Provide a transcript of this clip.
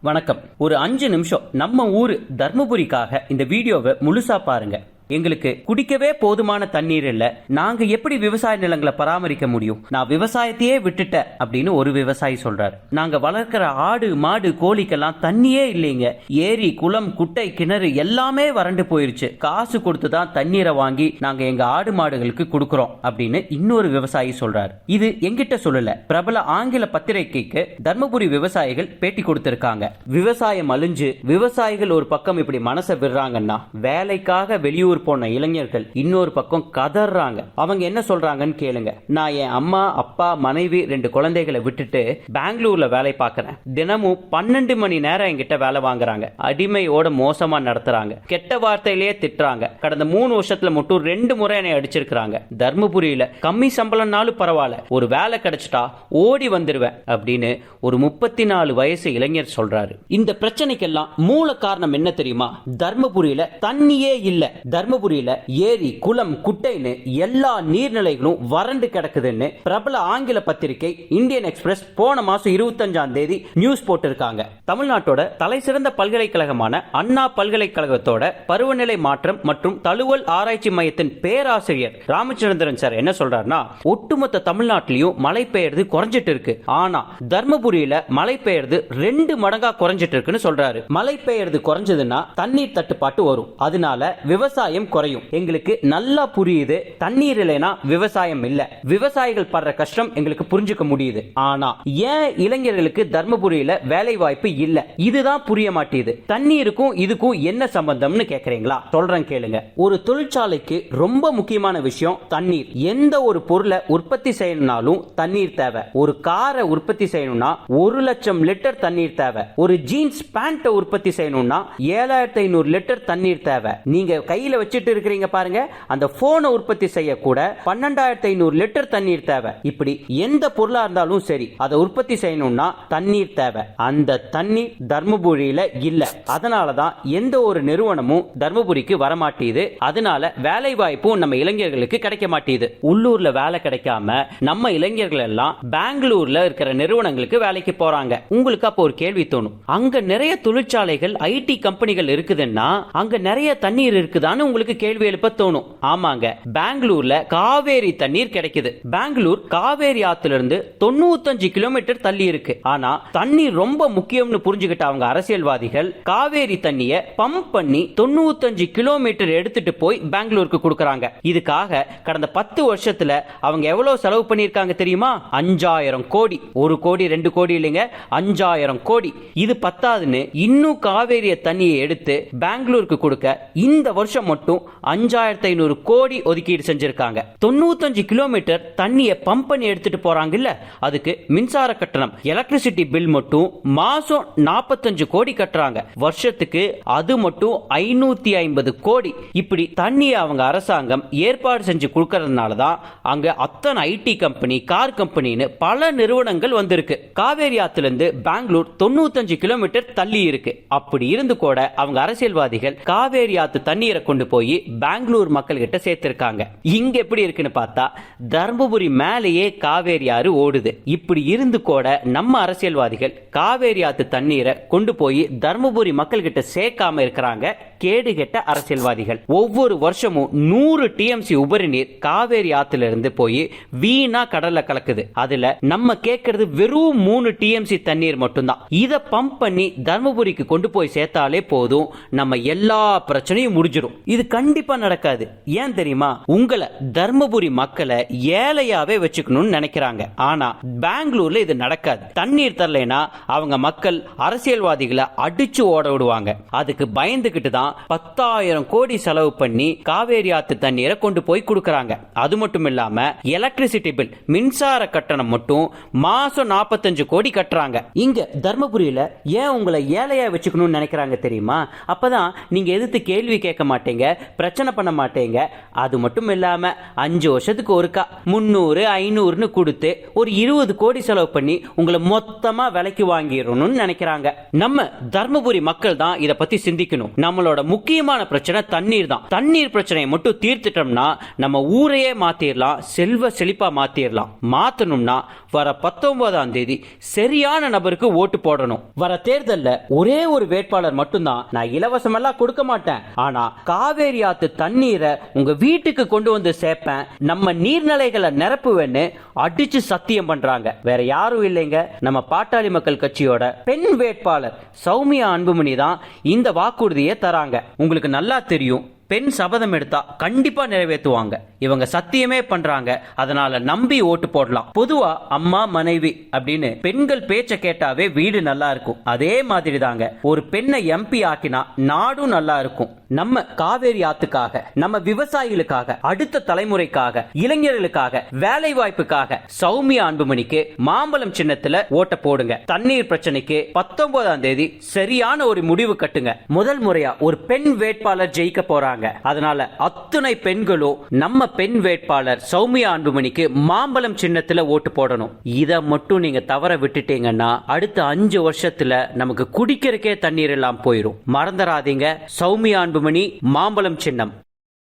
வணக்கம். ஒரு 5 நிமிஷம் நம்ம ஊரு தர்மபுரிக்காக இந்த வீடியோவை முழுசா பாருங்க. எங்களுக்கு குடிக்கவே போதுமான தண்ணீர் இல்ல, நாங்க எப்படி விவசாய நிலங்களை பராமரிக்க முடியும், நான் விவசாயத்தையே விட்டுட்டேன் அப்படின்னு ஒரு விவசாயி சொல்றாரு. நாங்க வளர்க்கிற ஆடு மாடு கோழிக்கெல்லாம் தண்ணியே இல்லைங்க, ஏரி குளம் குட்டை கிணறு எல்லாமே வறண்டு போயிருச்சு, காசு கொடுத்து தான் தண்ணீரை வாங்கி நாங்க எங்க ஆடு மாடுகளுக்கு கொடுக்கறோம் அப்படின்னு இன்னொரு விவசாயி சொல்றாரு. இது எங்கிட்ட சொல்லல, பிரபல ஆங்கில பத்திரிகைக்கு தர்மபுரி விவசாயிகள் பேட்டி கொடுத்திருக்காங்க. விவசாயம் அழிஞ்சு விவசாயிகள் ஒரு பக்கம் இப்படி மனசை விடுறாங்கன்னா, வேலைக்காக வெளியூர் போன இளைஞர்கள் இன்னொரு பக்கம் கதறாங்க. அவங்க என்ன சொல்றாங்கன்னு கேளுங்க. நான் என் அம்மா அப்பா மனைவி 2 குழந்தைகளை விட்டுட்டு பெங்களூர்ல வேலை பார்க்கறேன். தினமும் 12 மணி நேரம் என்கிட்ட வேலை வாங்குறாங்க. அடிமையோட மோசமா நடத்துறாங்க, கெட்ட வார்த்தையிலேயே திட்டுறாங்க. கடந்த 3 வருஷத்துல மட்டும் 2 முறை என்னை அடிச்சிருக்காங்க. தர்மபுரியில கம்மி சம்பளம்னாலும் பரவாயில்ல, ஒரு வேலை கிடைச்சிட்டா ஓடி வந்துருவேன் அப்படின்னு ஒரு 34 வயசு இளைஞர் சொல்றாரு. இந்த பிரச்சனைக்கெல்லாம் மூல காரணம் என்ன தெரியுமா? தர்மபுரியில தண்ணியே இல்ல. தர்மபுரியில ஏரி குளம் குட்டைன்னு எல்லா நீர்நிலைகளும் வறண்டு கிடக்குதுன்னு பிரபல ஆங்கில பத்திரிகை இந்தியன் எக்ஸ்பிரஸ் போன மாசம் 25ஆம் தேதி நியூஸ் போட்டிருக்காங்க. தமிழ்நாட்டோட தலை சிறந்த பல்கலைக்கழகமான அண்ணா பல்கலைக்கழகத்தோட பருவநிலை மாற்றம் மற்றும் தழுவல் ஆராய்ச்சி மையத்தின் பேராசிரியர் ராமச்சந்திரன் சார் என்ன சொல்றாருன்னா, ஒட்டுமொத்த தமிழ்நாட்டிலையும் மழை பெய்யறது குறைஞ்சிட்டு இருக்கு, ஆனா தர்மபுரியில மழை பெய்யறது 2 மடங்கா குறைஞ்சிட்டு இருக்குன்னு சொல்றாரு. மழை பெய்யறது குறைஞ்சதுன்னா தண்ணீர் தட்டுப்பாட்டு வரும், அதனால விவசாயம் குறையும். எங்களுக்கு நல்லா புரியுது, தண்ணீர் இல்லைனா விவசாயம் இல்ல, விவசாயிகள் படுற கஷ்டம் எங்களுக்கு புரிஞ்சுக்க முடியுது. ஆனா ஏன் இளைஞர்களுக்கு தர்மபுரியில வேலை வாய்ப்பு இல்ல, இதுதான் புரிய மாட்டேது. தண்ணீருக்கும் இதுக்கும் என்ன சம்பந்தம்னு கேக்குறீங்களா? சொல்றேன் கேளுங்க. ஒரு தொழிற்சாலைக்கு ரொம்ப முக்கியமான விஷயம் தண்ணீர். எந்த ஒரு பொருளை உற்பத்தி செய்யணும்னாலும் தண்ணீர் தேவை. ஒரு காரை உற்பத்தி செய்யணும்னா 1 லட்சம் லிட்டர் தண்ணீர் தேவை. ஒரு ஜீன்ஸ் பேண்ட் உற்பத்தி செய்யணும்னா 7500 லிட்டர் தண்ணீர் தேவை. நீங்க கையில வச்சிட்டு இருக்கிறீங்க பாருங்க, அந்த போனை உற்பத்தி செய்ய கூட 12500 லிட்டர் தண்ணீர் தேவை. இப்படி எந்த பொருளா இருந்தாலும் சரி, அதை உற்பத்தி செய்யணும்னா தண்ணீர் தேவை. அந்த தண்ணீர் தர்மபுரியில இல்ல. அதனாலதான் எந்த ஒரு நிறுவனமும் தர்மபுரிக்கு வரமாட்டேது. அதனால வேலை வாய்ப்பும் நம்ம இளைஞர்களுக்கு கிடைக்க மாட்டேது. உள்ளூர்ல வேலை கிடைக்காம நம்ம இளைஞர்கள் எல்லாம் பெங்களூர்ல இருக்கிற நிறுவனங்களுக்கு வேலைக்கு போறாங்க. உங்களுக்கு அப்போ ஒரு கேள்வி தோணும், அங்க நிறைய தொழிற்சாலைகள் ஐடி கம்பெனிகள் இருக்குதுன்னா அங்க நிறைய தண்ணீர் இருக்குதான்னு உங்களுக்கு கேள்வி எழுப்ப தோணும். ஆமாங்க, பெங்களூர்ல காவேரி தண்ணீர் கிடைக்குது. பெங்களூர் காவேரி ஆத்திலிருந்து 95 கிலோமீட்டர் தள்ளி இருக்கு. ஆனா தண்ணீர் ரொம்ப முக்கியம்னு புரிஞ்சுக்கிட்ட அவங்க அரசியல்வாதிகள் காவேரி தண்ணியை பம்ப் பண்ணி 95 கிலோமீட்டர் எடுத்துட்டு போய் பெங்களூருக்கு கொடுக்கறாங்க. இதுக்காக கடந்த 10 வருஷத்துல அவங்க எவ்வளவு செலவு பண்ணிருக்காங்க தெரியுமா? 5000 கோடி. 1 கோடி 2 கோடி இல்லைங்க, 5000 கோடி. இது பத்தாதுன்னு இன்னும் காவேரிய தண்ணியை எடுத்து பெங்களூருக்கு கொடுக்க இந்த வருஷம் மட்டும் 5500 கோடி ஒதுக்கீடு செஞ்சிருக்காங்க. 95 கிலோமீட்டர் தண்ணியை பம்ப் பண்ணி எடுத்துட்டு போறாங்கல்ல, அதுக்கு மின்சார கட்டணம் எலக்ட்ரிசிட்டி பில் மட்டும் மாசம் 45 கோடி கட்டுறாங்க. வருஷத்துக்கு அது மட்டும் 550 கோடி. இப்படி தண்ணியை அவங்க அரசாங்கம் ஏற்பாடு செஞ்சு கொடுக்கறதுனால தான் அங்க அத்தனை ஐடி கம்பெனி கார் கம்பெனின்னு பல நிறுவனங்கள் வந்திருக்கு. காவேரி ஆத்திலிருந்து பெங்களூர் 95 கிலோமீட்டர் தள்ளி இருக்கு. அப்படி இருந்து கூட அவங்க அரசியல்வாதிகள் காவேரி ஆத்து தண்ணீரை கொண்டு போய் பெங்களூர் மக்கள் கிட்ட சேர்த்திருக்காங்க. இங்க எப்படி இருக்குன்னு பார்த்தா தர்மபுரி மேலேயே காவேரி ஆறு ஓடுது. இப்படி இருந்து கூட நம்ம அரசியல்வாதிகள் காவேரி ஆத்து தண்ணீரை கொண்டு போய் தர்மபுரி மக்கள் கிட்ட சேர்க்காம இருக்கிறாங்க. கேடு கெட்ட அரசியல்வாதிகள் ஒவ்வொரு வருஷமும் 100 டிஎம்சி உபரி நீர் காவேரி ஆத்துல இருந்து போய் வீணா கடல்ல கலக்குது. அதுல நம்ம கேட்கறது வெறும் 3 டிஎம்சி தண்ணீர் மட்டும்தான். இத பம்ப் பண்ணி தர்மபுரிக்கு கொண்டு போய் சேர்த்தாலே போதும், நம்ம எல்லா பிரச்சனையும் முடிஞ்சிடும். இது கண்டிப்பா நடக்காது. ஏன் தெரியுமா? உங்களை தர்மபுரி மக்களை ஏழையாவே வச்சுக்கணும்னு நினைக்கிறாங்க. ஆனா பெங்களூர்ல இது நடக்காது. தண்ணீர் தரலைனா அவங்க மக்கள் அரசியல்வாதிகளை அடிச்சு ஓட விடுவாங்க. அதுக்கு பயந்துகிட்டு தான் 10,000 கோடி செலவு பண்ணி காவேரி ஆத்து தண்ணீரை கொண்டு போய் கொடுக்கறாங்க. அது மட்டும் இல்லாம எலக்ட்ரிசிட்டி பில் மின்சார கட்டணம் மட்டும் மாசம் 45 கோடி கட்டுறாங்க. இங்க தர்மபுரியில ஏன் உங்களை ஏழையா வச்சுக்கணும்னு நினைக்கிறாங்க தெரியுமா? அப்பதான் நீங்க எதிர்த்து கேள்வி கேட்க மாட்டீங்க, பிரச்சனை பண்ண மாட்டேங்க. அது மட்டும் இல்லாம 5 வருஷத்துக்கு ஒருக்கா 300 500ன்னு கொடுத்து ஒரு 20 கோடி செலவு பண்ணி உங்களை மொத்தமா விலைக்கு வாங்கிடணும்னு நினைக்கிறாங்க. நம்ம தர்மபுரி மக்கள் தான் இத பத்தி சிந்திக்கணும். நம்மளோட முக்கியமான பிரச்சனை தண்ணீர் தான். தண்ணீர் பிரச்சனையை மட்டும் தீர்த்துட்டோம்னா நம்ம ஊரையே மாத்திரலாம், செல்வ செழிப்பா மாத்திரலாம். மாத்தணும்னா வர 19ஆம் தேதி சரியான நபருக்கு ஓட்டு போடணும். வர தேர்தல்ல ஒரே ஒரு வேட்பாளர் மட்டும்தான். நான் இலவசம் எல்லாம் கொடுக்க மாட்டேன், ஆனா காவேரி ஆத்து தண்ணீரை உங்க வீட்டுக்கு கொண்டு வந்து சேர்ப்பேன், நம்ம நீர்நிலைகளை நிரப்புவேன்னு அடிச்சு சத்தியம் பண்றாங்க. வேற யாரும் இல்லைங்க, நம்ம பாட்டாளி மக்கள் கட்சியோட பெண் வேட்பாளர் சௌமியா அன்புமணி தான் இந்த வாக்குறுதியை தராங்க. உங்களுக்கு நல்லா தெரியும், பெண் சபதம் எடுத்தா கண்டிப்பா நிறைவேற்றுவாங்க. இவங்க சத்தியமே பண்றாங்க. அதனால நம்பி ஓட்டு போடலாம். பொதுவா அம்மா மனைவி அப்படின்னு பெண்கள் பேச்ச கேட்டாவே வீடு நல்லா இருக்கும். அதே மாதிரி தாங்க ஒரு பெண்ணை எம்பி ஆக்கினா நாடும் நல்லா இருக்கும். நம்ம காவேரி ஆத்துக்காக, நம்ம விவசாயிகளுக்காக, அடுத்த தலைமுறைக்காக, இளைஞர்களுக்காக, வேலை வாய்ப்புக்காக சௌமியா அன்புமணிக்கு மாம்பழம் சின்னத்துல ஓட்ட போடுங்க. தண்ணீர் பிரச்சனைக்கு 19ஆம் தேதி சரியான ஒரு முடிவு கட்டுங்க. முதல் முறையா ஒரு பெண் வேட்பாளர் ஜெயிக்க போறாங்க. அதனால அத்துணை பெண்களும் நம்ம பெண் வேட்பாளர் சௌமியா அன்புமணிக்கு மாம்பழம் சின்னத்துல ஓட்டு போடணும். இத மட்டும் நீங்க தவற விட்டுட்டீங்கன்னா அடுத்த 5 வருஷத்துல நமக்கு குடிக்கிறதுக்கே தண்ணீர் எல்லாம் போயிடும். மறந்துடாதீங்க, சௌமியா அன்புமணி, மாம்பழம் சின்னம்.